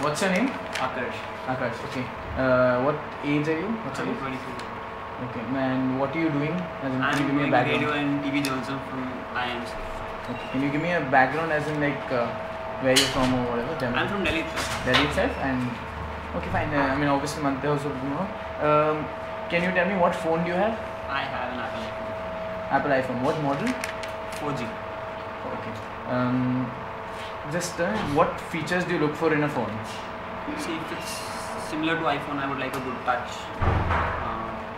What's your name? Akash. Akash. Okay. What age are you? What's your I'm age? 24. Okay. And what are you doing? As in, can you I'm give me a doing background? radio and TV journalism from IIMC. Okay. Can you give me a background as in like where you're from or whatever? Tell me. I'm from Delhi. Delhi itself, and okay, fine. I mean, obviously, Mante also, you know. Can you tell me what phone do you have? I have an Apple iPhone. Apple iPhone. What model? 4G. Okay. Just what features do you look for in a phone? See, if it's similar to iPhone, I would like a good touch.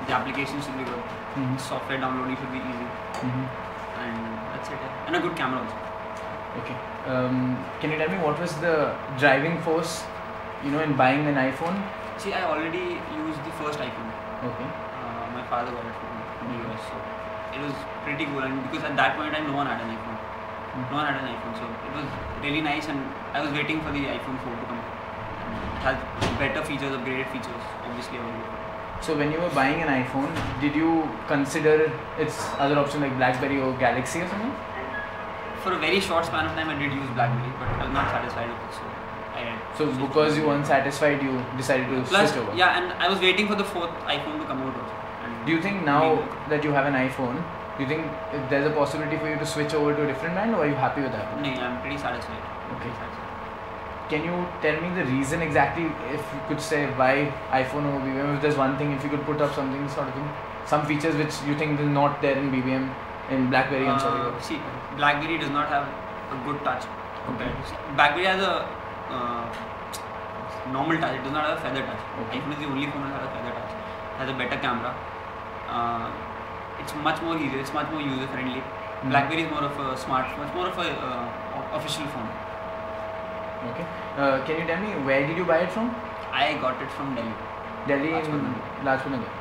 The application should be good. Software downloading should be easy. And that's it. And a good camera also. Okay. Can you tell me what was the driving force, you know, in buying an iPhone? See, I already used the first iPhone. Okay. My father got it for me in the US, so it was pretty cool. And because at that point in time, no one had an iPhone. No one had an iPhone, so it was really nice. And I was waiting for the iPhone 4 to come. It has better features, upgraded features, obviously. So when you were buying an iPhone, did you consider its other option like BlackBerry or Galaxy or something? For a very short span of time, I did use BlackBerry, but I was not satisfied with it, so I did. So because you weren't satisfied, you decided to Plus, switch over? yeah, and I was waiting for the fourth iPhone to come out also. Do you think now that you have an iPhone, do you think there's a possibility for you to switch over to a different brand, or are you happy with that? No, I'm pretty satisfied. Okay. Can you tell me the reason exactly, if you could say why iPhone over BBM? If there's one thing, if you could put up something sort of thing, some features which you think is not there in BBM, in BlackBerry and sorry. See, BlackBerry does not have a good touch. Okay. BlackBerry has a normal touch. It does not have a feather touch. Okay. iPhone is the only phone that has a feather touch. It has a better camera. It's much more easier. It's much more user friendly. BlackBerry is more of a much more of a official phone. Okay. Can you tell me where did you buy it from? I got it from Delhi. Delhi in Lajpat Nagar.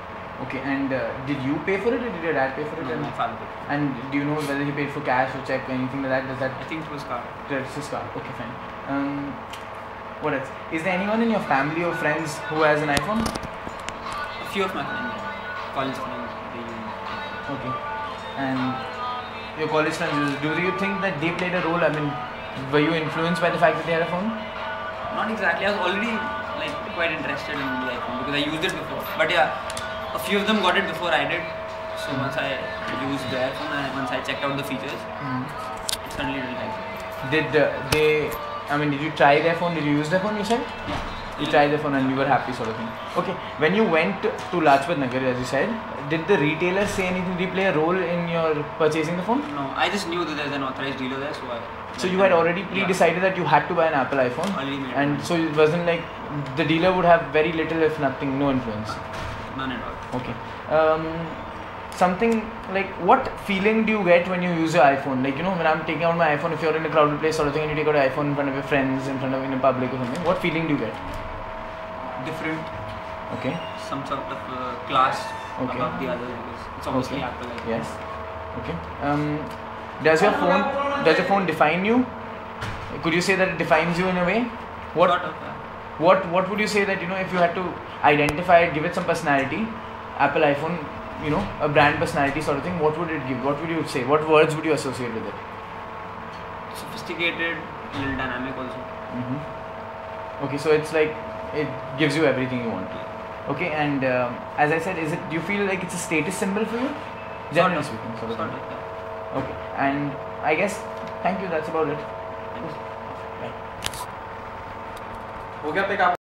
Okay. And did you pay for it, or did your dad pay for it? No, my father paid. And do you know whether he paid for cash or check or anything like that? Does that? I think it was card. It's his card. Okay, fine. What else? Is there anyone in your family or friends who has an iPhone? A few of my friends, college friends, they use it. Okay. And your college friends, do you think that they played a role? I mean, were you influenced by the fact that they had a phone? Not exactly. I was already like quite interested in the iPhone because I used it before. But yeah, a few of them got it before I did. So once I used their phone and once I checked out the features, I suddenly really liked it. Did you try their phone? Did you use their phone, you said? Yeah. You tried their phone and you were happy sort of thing. Okay, when you went to Lajpat Nagar, as you said, did the retailer say anything? Did he play a role in your purchasing the phone? No, I just knew that there's an authorized dealer there, so you had already pre-decided that you had to buy an Apple iPhone? And so it wasn't like the dealer would have very little, if nothing, no influence? None at all. Okay. Something like, what feeling do you get when you use your iPhone? Like, you know, when I'm taking out my iPhone, if you're in a crowded place sort of thing and you take out your iPhone in front of your friends, in public or something, what feeling do you get? Different. Okay. Some sort of class above the others because it's obviously Apple. Yes. Okay. Does your phone define you? Could you say that it defines you in a way? What would you say that, you know, if you had to identify it, give it some personality, Apple iPhone, you know, a brand personality sort of thing, what would it give? What would you say? What words would you associate with it? Sophisticated, a little dynamic also. Okay, so it's like it gives you everything you want. Okay, and as I said, do you feel like it's a status symbol for you? Generally speaking, sort of. Okay, and I guess, thank you, that's about it. Bye.